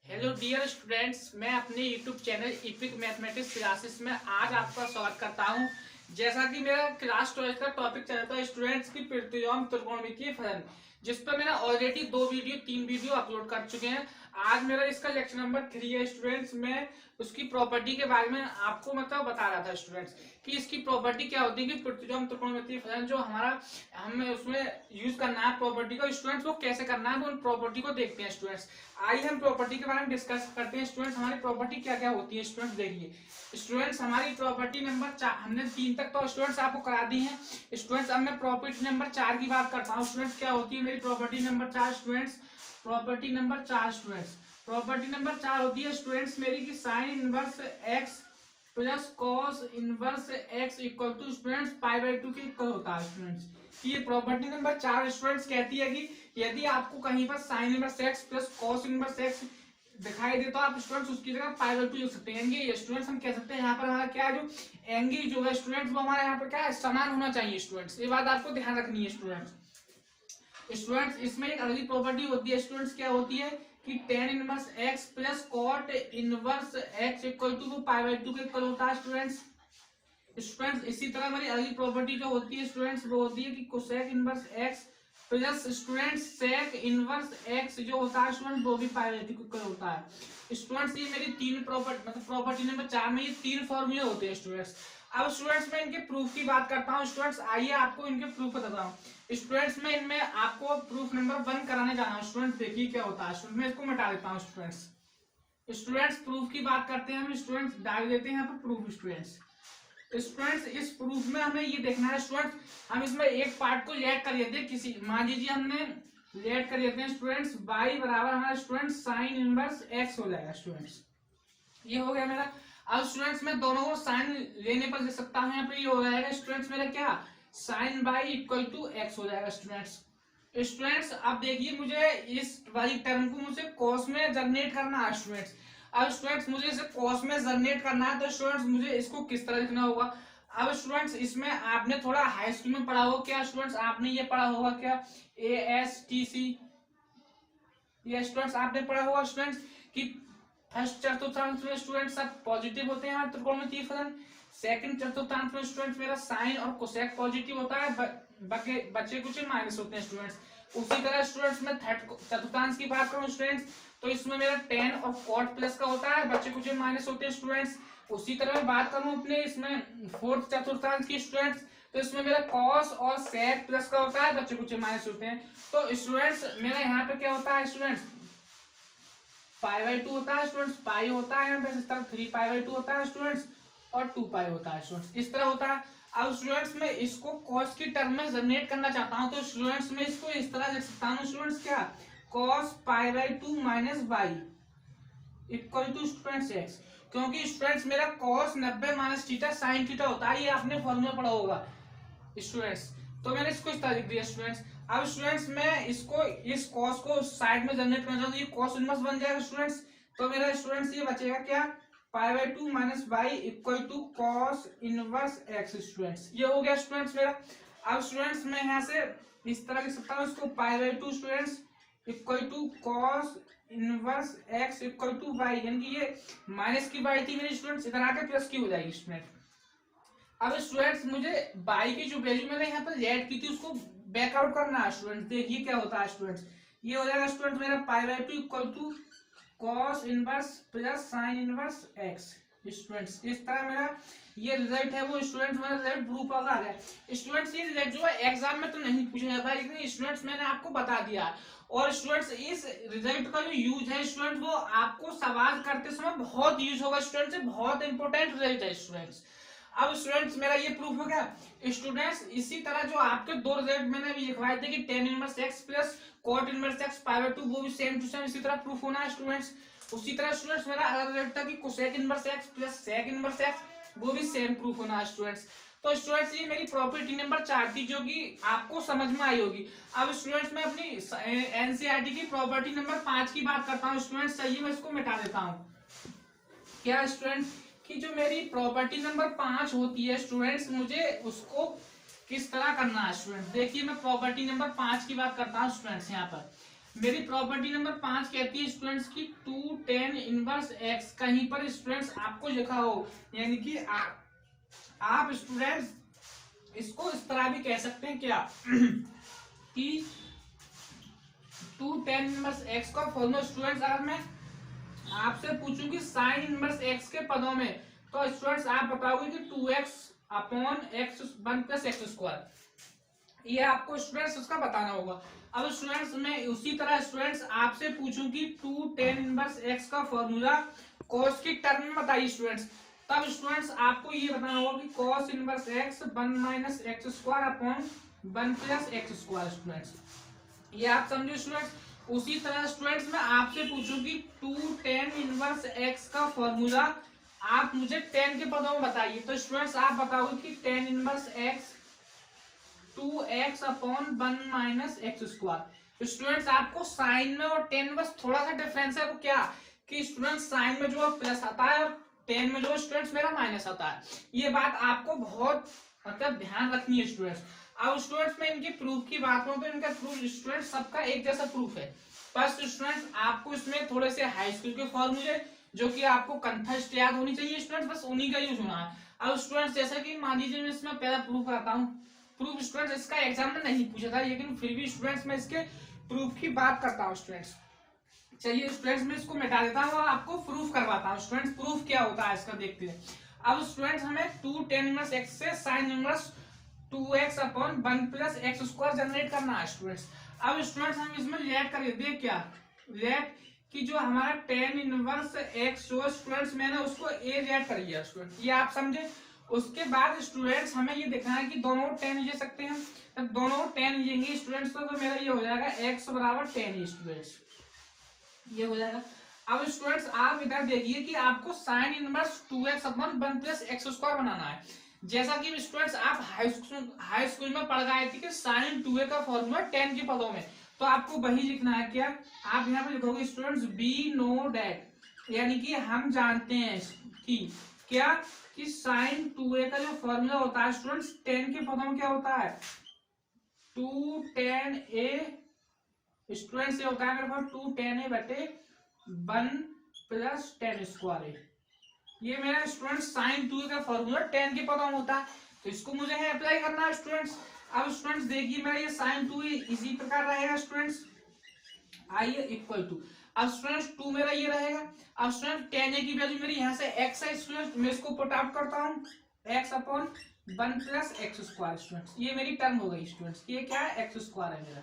Hello dear students, मैं अपने YouTube channel EPIC mathematics classes में आज आपका स्वागत करता हूं। जैसा कि मेरा क्लास 12 का टॉपिक चलता है स्टूडेंट्स की प्रतिलोम त्रिकोणमितीय फलन, जिस पर मैंने ऑलरेडी 3 वीडियो अपलोड कर चुके हैं। आज मेरा इसका लेक्चर नंबर 3 है स्टूडेंट्स। मैं उसकी प्रॉपर्टी के बारे में आपको बता रहा था स्टूडेंट्स कि इसकी प्रॉपर्टी क्या होती है कि प्रतिलोम त्रिकोणमितीय फलन जो हमें उसमें यूज करना है प्रॉपर्टी को स्टूडेंट्स, वो कैसे करना है, वो उन प्रॉपर्टी को देखते हैं स्टूडेंट्स। आइए हम प्रॉपर्टी के बारे में डिस्कस करते हैं स्टूडेंट्स। हमारी प्रॉपर्टी क्या क्या होती है स्टूडेंट्स, देखिए स्टूडेंट्स। हमारी प्रॉपर्टी नंबर 4 हमने 3 तक तो स्टूडेंट्स आपको करा दी है स्टूडेंट्स। अब मैं प्रॉपर्टी नंबर 4 की बात करता हूँ स्टूडेंट्स। क्या होती है मेरी property number 4 students? Property number 4 students, property number 4 होती है स्टूडेंट्स मेरी की sine inverse x plus cos inverse x equal to students π/2 के इक्वल होता है स्टूडेंट्स। ये प्रॉपर्टी नंबर 4 स्टूडेंट्स कहती है कि यदि आपको कहीं पर sign inverse x plus cos inverse x दिखाई दे तो आप स्टूडेंट्स उसकी जगह π/2 लिख सकते हैं। ये स्टूडेंट्स हम कह सकते हैं यहाँ पर हमारा क्या है, जो एंगल जो है स्टूडेंट्स वो हमारे यहाँ पर क्या है, समान होना चाहिए स्टूडेंट्स। ये बात आपको ध्यान रखनी है स्टूडेंट्स। इसमें एक अगली प्रॉपर्टी होती है स्टूडेंट्स, क्या होती है कि tan inverse x plus cot inverse x equal to π/2 के इक्वल होता है स्टूडेंट्स। इसी तरह हमारी अगली प्रॉपर्टी जो होती है स्टूडेंट्स वो होती है कि cosec inverse x plus students sec inverse x जो होता है स्टूडेंट वो भी π/2 के इक्वल होता है स्टूडेंट्स। ये मेरी 3 प्रॉपर्टी नंबर 4 में ये 3 फॉर्मूले होते हैं स्टूडेंट्स। अब स्टूडेंट्स मैं इनके प्रूफ की बात करता हूँ स्टूडेंट्स। आइए आपको इनके प्रूफ बताता हूँ स्टूडेंट्स। मैं इनमें आपको प्रूफ नंबर 1 कराने जा रहा हूँ स्टूडेंट्स। देखिए क्या होता है स्टूडेंट, मैं इसको मिटा देता हूँ स्टूडेंट्स प्रूफ की बात करते हैं हम स्टूडेंट्स। डाल देते हैं यहाँ पर प्रूफ स्टूडेंट्स। इस प्रूफ में हमें ये देखना है स्टूडेंट्स, हम इसमें एक पार्ट को लेट कर लेते हैं किसी, मान लीजिए हमने लेट कर लेते हैं स्टूडेंट्स y बराबर हमारा स्टूडेंट्स साइन इनवर्स x हो जाएगा स्टूडेंट्स। ये हो गया मेरा। अब स्टूडेंट्स मैं दोनों को साइन लेने पर दे सकता हूँ, यहाँ पे ये हो जाएगा स्टूडेंट्स मेरा क्या, sine y equal to x हो जाएगा स्टूडेंट्स। अब देखिए मुझे इस वाली टर्म को मुझे कॉस में जनरेट करना है स्टूडेंट्स। अब स्टूडेंट्स मुझे इसे कॉस में जनरेट करना है तो स्टूडेंट्स मुझे इसको किस तरह लिखना होगा। अब स्टूडेंट्स इसमें आपने थोड़ा हाई स्कूल में पढ़ा होगा क्या स्टूडेंट्स, आपने ये पढ़ा होगा क्या ASTC, ये स्टूडेंट्स आपने पढ़ा होगा स्टूडेंट्स कि फर्स्ट चतुर्थांश में स्टूडेंट सब पॉजिटिव होते हैं हमारे त्रिकोणमितीय फलन। सेकंड चतुर्थांश में स्टूडेंट्स मेरा साइन और कोसेक पॉजिटिव होता है, बचे कुछ माइनस होते हैं स्टूडेंट्स। उसी तरह स्टूडेंट्स में थर्ड चतुर्थांश की बात करूं स्टूडेंट्स तो इसमें मेरा tan और cot प्लस का होता है, बच्चे कुछ माइनस होते हैं स्टूडेंट्स। उसी तरह मैं बात करूं अपने इसमें फोर्थ चतुर्थांश की स्टूडेंट्स तो इसमें मेरा cos और sec प्लस का होता है, बच्चे कुछ माइनस होते हैं। तो स्टूडेंट्स मेरा यहाँ पे क्या होता है स्टूडेंट्स, π/2 होता है स्टूडेंट्स, पाई होता है यहाँ पे इस तरह 3π/2 होता है स्टूडेंट्स और 2π होता है स्टूडेंट्स, इस तरह होता है। अब स्टूडेंट्स मैं इसको cos की टर्म में जनरेट करना चाहता हूं तो स्टूडेंट्स मैं इसको इस तरह लिख सकता हूं स्टूडेंट्स, क्या cos π/2 minus y equal to students x, क्योंकि स्टूडेंट्स मेरा cos 90 minus theta sine theta होता है, ये आपने फॉर्मूला पढ़ा होगा स्टूडेंट्स। तो मैंने इसको इस तरह लिख दिया स्टूडेंट्स। अब स्टूडेंट्स मैं इसको इस cos को साइड में जनरेट करना चाहता हूं, ये cos इनवर्स बन जाएगा स्टूडेंट्स। तो मेरा स्टूडेंट्स ये बचेगा क्या, π/2 minus y equal to cos inverse x students. ये हो गया स्टूडेंट्स मेरा। अब स्टूडेंट्स मैं यहाँ से इस तरह लिख सकता हूँ इसको π/2 students equal to cos inverse x equal to y, यानी कि ये माइनस की y थी मेरी स्टूडेंट्स, इधर आकर प्लस की हो जाएगी स्टूडेंट। अब स्टूडेंट्स मुझे y की जो वैल्यू मैंने यहाँ पर लेट की थी उसको बैकआउट करना है स्टूडेंट्स। देखिए क्या होता है स्टूडेंट्स, ये हो जाएगा स्टूडेंट्स मेरा π/2 equal to cos inverse plus sine inverse x students. इस तरह मेरा ये रिजल्ट है वो स्टूडेंट्स मेरा रिजल्ट प्रूफ होगा है स्टूडेंट्स। ये रिजल्ट जो है एग्जाम में तो नहीं पूछा जाता है लेकिन स्टूडेंट्स मैंने आपको बता दिया। और स्टूडेंट्स इस रिजल्ट का जो यूज है स्टूडेंट वो आपको सवाल करते समय बहुत यूज होगा स्टूडेंट्स, बहुत इंपॉर्टेंट रिजल्ट है स्टूडेंट्स। अब स्टूडेंट्स मेरा ये प्रूफ हो गया स्टूडेंट्स। इसी तरह जो आपके 2 रिजल्ट मैंने अभी लिखवाए थे कि tan inverse x plus cot inverse x π/2 वो भी सेम टू सेम इसी तरह प्रूफ होना है स्टूडेंट्स। उसी तरह स्टूडेंट्स मेरा अगला रिजल्ट था कि cosec inverse x plus sec inverse x वो भी सेम प्रूफ होना है स्टूडेंट्स। तो स्टूडेंट्स ये मेरी प्रॉपर्टी नंबर 4 थी जो कि आपको समझ में आई होगी। अब स्टूडेंट्स मैं अपनी एनसीईआरटी की प्रॉपर्टी नंबर 5 की बात करता हूँ स्टूडेंट्स। चलिए मैं इसको मिटा देता हूँ। क्या स्टूडेंट्स कि जो मेरी प्रॉपर्टी नंबर 5 होती है स्टूडेंट्स, मुझे उसको किस तरह करना है स्टूडेंट्स। देखिए मैं प्रॉपर्टी नंबर 5 की बात करता हूँ स्टूडेंट्स। यहाँ पर मेरी प्रॉपर्टी नंबर 5 कहती है स्टूडेंट्स की 2 tan इनवर्स x, कहीं पर स्टूडेंट्स आपको लिखा हो, यानी कि आप स्टूडेंट्स इसको इस तरह भी कह सकते हैं क्या कि 2 tan इनवर्स x का फॉर्मूला स्टूडेंट्स अगर मैं आपसे पूछूं कि साइन इनवर्स x के पदों में, तो स्टूडेंट्स आप बताओगे कि 2x upon x 1 plus x square, ये आपको स्टूडेंट्स उसका बताना होगा। अब स्टूडेंट्स मैं उसी तरह स्टूडेंट्स आपसे पूछूं कि 2 tan इनवर्स x का फॉर्मूला cos की टर्म में बताइए स्टूडेंट्स, तब स्टूडेंट्स आपको ये बताना होगा कि cos inverse x 1 minus x square upon 1 plus x square. Students ये आप समझे स्टूडेंट्स। उसी तरह स्टूडेंट्स मैं आपसे पूछूं कि 2 tan इनवर्स x का फॉर्मूला आप मुझे tan के पदों में बताइए, तो स्टूडेंट्स आप बताओगे कि tan inverse x 2x upon 1 minus x square. Students आपको साइन में और tan में बस थोड़ा सा डिफरेंस है, वो क्या कि स्टूडेंट्स साइन में जो प्लस आता है और tan में जो स्टूडेंट्स मेरा माइनस आता है, ये बात आपको बहुत मतलब ध्यान रखनी है स्टूडेंट्स। अब स्टूडेंट्स में इनकी प्रूफ की बात करूं तो इनका प्रूफ स्टूडेंट्स सबका एक जैसा प्रूफ है, बस स्टूडेंट्स आपको इसमें थोड़े से हाई स्कूल के फॉर्मूले जो कि आपको कंठस्थ याद होनी चाहिए स्टूडेंट्स, बस उन्हीं का यूज होना है। अब स्टूडेंट्स जैसा कि मान लीजिए मैं इसमें पहला प्रूफ आता हूँ, प्रूफ स्टूडेंट्स इसका एग्जाम में नहीं पूछा था, लेकिन फिर भी स्टूडेंट्स मैं इसके प्रूफ की बात करता हूँ स्टूडेंट्स। चलिए स्टूडेंट्स मैं इसको मिटा देता हूँ और आपको प्रूफ करवाता हूँ स्टूडेंट्स, प्रूफ क्या होता है इसका देखते हैं। अब स्टूडेंट्स हमें 2 tan इनवर्स x से sign inverse 2x upon 1 plus x square generate करना है स्टूडेंट्स। अब स्टूडेंट्स हम इसमें लेट कर देते हैं क्या, लेट कि जो हमारा tan इनवर्स x जो स्टूडेंट्स मैंने उसको a लेट कर दिया स्टूडेंट्स, ये आप समझे। उसके बाद स्टूडेंट्स हमें ये देखना है कि दोनों tan ले सकते हैं, तो दोनों tan लेंगे स्टूडेंट्स, तो मेरा ये हो जाएगा x बराबर tan स्टूडेंट्स, ये हो जाएगा। अब स्टूडेंट्स आप इधर देखिए कि आपको sine inverse 2x upon 1 plus x square बनाना है। जैसा कि स्टूडेंट्स आप हाई स्कूल में पढ़ गए थे कि साइन 2a का फॉर्मूला tan के पदों में, तो आपको वही लिखना है क्या, आप यहाँ पे लिखोगे स्टूडेंट्स बी नो डैट, यानी कि हम जानते हैं कि क्या कि साइन 2a का जो फॉर्मूला होता है स्टूडेंट्स tan के पदों में क्या होता है 2 tan a स्टूडेंट्स, ये होता है मेरे पास 2 tan a बटे 1 प्लस tan स्क्वायर, ये मेरा स्टूडेंट साइन 2a का फॉर्मूला tan के पदों में होता है, तो इसको मुझे है अप्लाई करना है स्टूडेंट्स। अब स्टूडेंट्स देखिए मेरा ये साइन 2a इसी प्रकार रहेगा स्टूडेंट्स, आइए इक्वल टू, अब स्टूडेंट्स 2 मेरा ये रहेगा। अब स्टूडेंट tan a की वैल्यू मेरी यहाँ से x है स्टूडेंट, मैं इसको पुट आउट करता हूँ x upon 1 plus x square students, ये मेरी टर्म हो गई स्टूडेंट्स, ये क्या है एक्स स्क्वायर है मेरा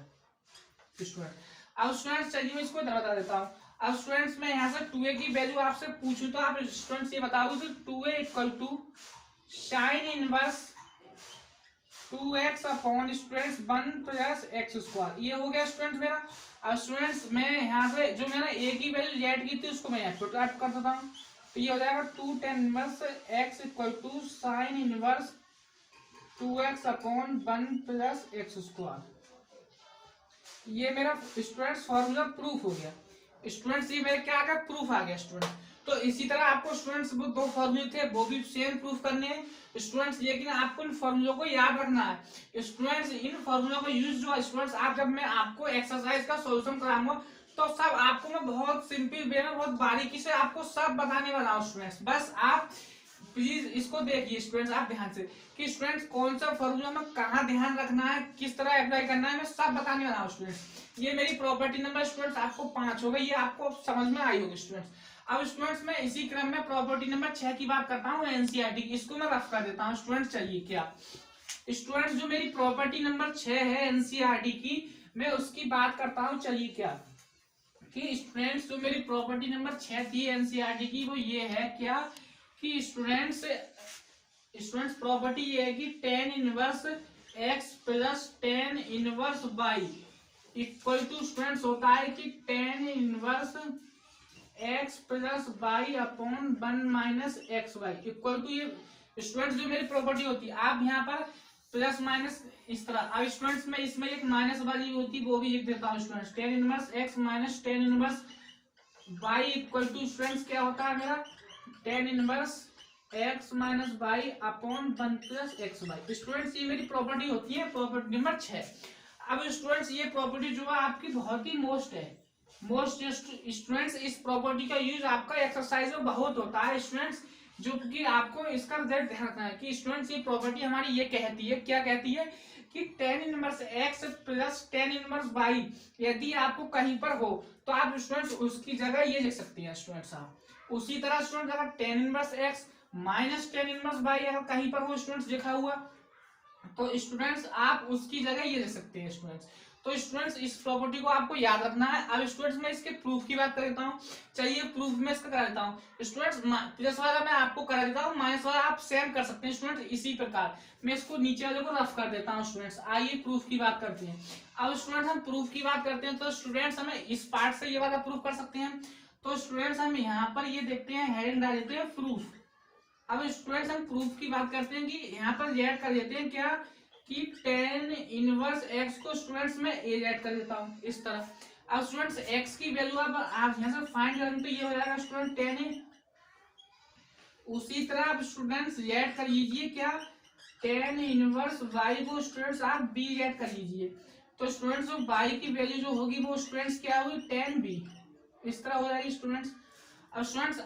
स्टूडेंट। अब स्टूडेंट्स चलिए मैं इसको बता देता हूँ। अब स्टूडेंट्स मैं यहाँ से 2a की वैल्यू आपसे पूछूं तो आप स्टूडेंट्स ये बताओगे तो 2a equal to sine inverse 2x upon students 1 plus x square, ये हो गया स्टूडेंट्स मेरा। अब स्टूडेंट्स मैं यहाँ से जो मैंने a की वैल्यू लेट की थी उसको मैं यहाँ पुट आउट कर देता हूँ, तो ये हो जाएगा 2 tan inverse x equal to sine inverse 2x upon 1 plus x square, ये मेरा स्टूडेंट्स फॉर्मूला प्रूफ हो गया स्टूडेंट्स, ये मेरे क्या आ गया प्रूफ आ गया स्टूडेंट। तो इसी तरह आपको स्टूडेंट्स वो 2 फॉर्मूले थे वो भी सेम प्रूफ करने हैं स्टूडेंट्स, लेकिन आपको इन फॉर्मूलों को याद रखना है स्टूडेंट्स। इन फॉर्मूलों का यूज जो स्टूडेंट्स आप जब मैं आपको एक्सरसाइज का सॉल्यूशन कराऊंगा तो सब आपको मैं बहुत सिंपल वे में बहुत बारीकी से आपको सब बताने वाला हूँ स्टूडेंट्स, बस आप प्लीज इसको देखिए स्टूडेंट्स आप ध्यान से कि स्टूडेंट्स कौन सा फॉर्मूला में कहाँ ध्यान रखना है, किस तरह अप्लाई करना है, मैं सब बताने वाला हूँ स्टूडेंट्स। ये मेरी प्रॉपर्टी नंबर स्टूडेंट्स आपको 5 हो गई, ये आपको समझ में आई होगी स्टूडेंट्स। अब स्टूडेंट्स मैं इसी क्रम में प्रॉपर्टी नंबर 6 की बात करता हूँ एनसीईआरटी की, इसको मैं रफ कर देता हूँ स्टूडेंट्स। चाहिए क्या स्टूडेंट्स, जो मेरी प्रॉपर्टी नंबर 6 है एनसीईआरटी की, मैं उसकी बात करता हूँ। चलिए क्या कि स्टूडेंट्स जो मेरी प्रॉपर्टी नंबर 6 थी एनसीईआरटी की वो ये है क्या कि स्टूडेंट्स प्रॉपर्टी ये है कि tan inverse x plus tan inverse y equal to students होता है कि tan inverse x plus y upon 1 minus X Y equal to, ये स्टूडेंट्स जो मेरी प्रॉपर्टी होती है आप यहाँ पर प्लस माइनस इस तरह। अब स्टूडेंट्स में इसमें एक माइनस वाली होती वो भी लिख देता हूँ students, tan inverse x minus tan inverse y equal to students क्या होता है मेरा tan inverse x minus Y upon 1 plus X Y. Students ये मेरी प्रॉपर्टी होती है प्रॉपर्टी नंबर 6। अब स्टूडेंट्स ये प्रॉपर्टी जो है आपकी बहुत ही मोस्ट स्टूडेंट्स, इस प्रॉपर्टी का यूज आपका एक्सरसाइज में बहुत होता है स्टूडेंट्स, जो कि आपको इसका रिजल्ट ध्यान रखना है कि स्टूडेंट्स ये प्रॉपर्टी हमारी ये कहती है, क्या कहती है कि tan inverse x plus tan inverse y यदि आपको कहीं पर हो तो आप स्टूडेंट्स उसकी जगह ये लिख सकते हैं स्टूडेंट्स। आप उसी तरह स्टूडेंट्स अगर tan inverse x minus tan inverse y अगर कहीं पर हो स्टूडेंट्स लिखा हुआ तो स्टूडेंट्स आप उसकी जगह ये लिख सकते हैं स्टूडेंट्स। तो स्टूडेंट्स इस प्रॉपर्टी को आपको याद रखना है। अब स्टूडेंट्स मैं इसके प्रूफ की बात कर देता हूँ। चलिए प्रूफ में इसका करा देता हूँ स्टूडेंट्स। प्लस वाला मैं आपको करा देता हूँ, माइनस वाला आप सेम कर सकते हैं स्टूडेंट्स। इसी प्रकार मैं इसको नीचे वाले को रफ कर देता हूँ स्टूडेंट्स। आइए प्रूफ की बात करते हैं। अब स्टूडेंट्स हम प्रूफ की बात करते हैं तो स्टूडेंट्स हमें इस पार्ट से ये वाला प्रूफ कर सकते हैं। तो स्टूडेंट्स हम यहाँ पर ये देखते हैं, हेडिंग डाल देते हैं प्रूफ। अब स्टूडेंट्स हम प्रूफ की बात करते हैं कि यहाँ पर ऐड कर देते हैं क्या कि tan इनवर्स x को स्टूडेंट्स में a ऐड कर देता हूँ इस तरह। अब स्टूडेंट्स x की वैल्यू आप यहाँ से फाइंड करेंगे तो ये हो जाएगा स्टूडेंट tan a। उसी तरह आप स्टूडेंट्स ऐड कर लीजिए क्या tan इनवर्स y को स्टूडेंट्स आप b ऐड कर लीजिए। तो स्टूडेंट्स y की वैल्यू जो होगी वो स्टूडेंट्स क्या होगी tan b, इस तरह हो जाएगी स्टूडेंट्स। अब स्टूडेंट्स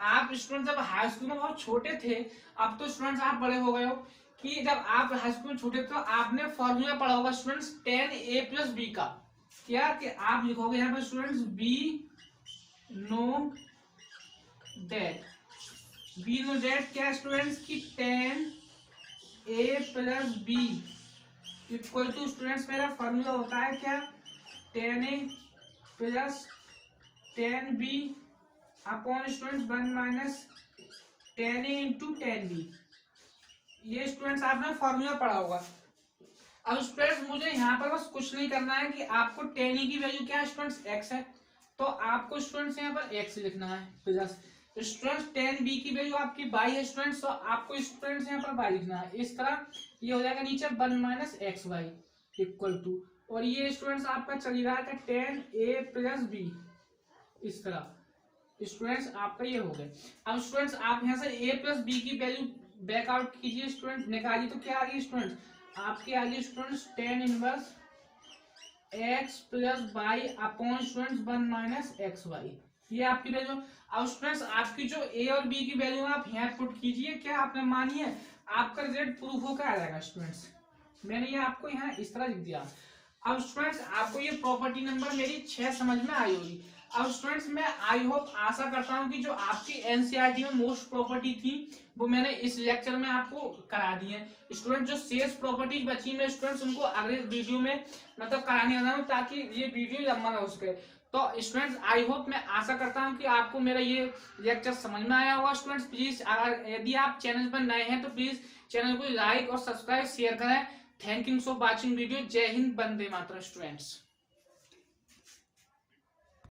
आप स्टूडेंट जब हाई स्कूल में बहुत छोटे थे, अब तो स्टूडेंट्स आप बड़े हो गए हो, कि जब आप हाई स्कूल में छोटे थे तो आपने फॉर्मूला पढ़ा होगा students tan a plus b का। क्या कि आप लिखोगे यहाँ पर स्टूडेंट्स b नो दैट क्या स्टूडेंट्स की tan a plus b equal to students मेरा फॉर्मूला होता है क्या tan a plus tan b upon students 1 minus tan a into tan b। ये स्टूडेंट्स आपने फॉर्मूला पढ़ा होगा। अब स्टूडेंट्स मुझे यहाँ पर बस कुछ नहीं करना है कि आपको tan a की वैल्यू क्या है स्टूडेंट्स x है, तो आपको स्टूडेंट्स यहाँ पर x लिखना है प्लस स्टूडेंट्स tan b की वैल्यू आपकी y है स्टूडेंट्स, तो आपको स्टूडेंट्स यहाँ पर y लिखना है इस तरह। ये हो जाएगा नीचे 1 minus X Y equal to, और ये स्टूडेंट्स आपका चल रहा है tan a प्लस b इस तरह स्टूडेंट्स आपका ये हो गए। अब स्टूडेंट्स आप यहाँ से a प्लस बी की वैल्यू बैक आउट कीजिए स्टूडेंट, निकालिए तो क्या आ गई स्टूडेंट्स आपकी आ गई students tan inverse x plus Y upon students 1 minus X Y, ये आपकी वैल्यू। अब स्टूडेंट्स आपकी जो a और b की वैल्यू आप यहाँ पुट कीजिए, क्या आपने मानी है, आपका रिजल्ट प्रूफ होकर आ जाएगा स्टूडेंट्स। मैंने ये आपको यहाँ इस तरह लिख दिया। अब स्टूडेंट्स आपको ये प्रॉपर्टी नंबर मेरी 6 समझ में आई होगी। अब स्टूडेंट्स मैं आई होप आशा करता हूँ कि जो आपकी एनसीईआरटी में मोस्ट प्रॉपर्टी थी वो मैंने इस लेक्चर में आपको करा दी है। स्टूडेंट जो शेष प्रॉपर्टीज बची में स्टूडेंट्स उनको अगले वीडियो में मतलब कराने वाला हूँ ताकि ये वीडियो लंबा ना हो सके। तो स्टूडेंट्स आई होप मैं आशा करता हूँ कि आपको मेरा ये लेक्चर समझ में आया होगा। स्टूडेंट्स प्लीज अगर यदि आप चैनल पर नए हैं तो प्लीज चैनल को लाइक और सब्सक्राइब शेयर करें। Thank you for watching video. जय हिंद, वंदे मातरम स्टूडेंट्स।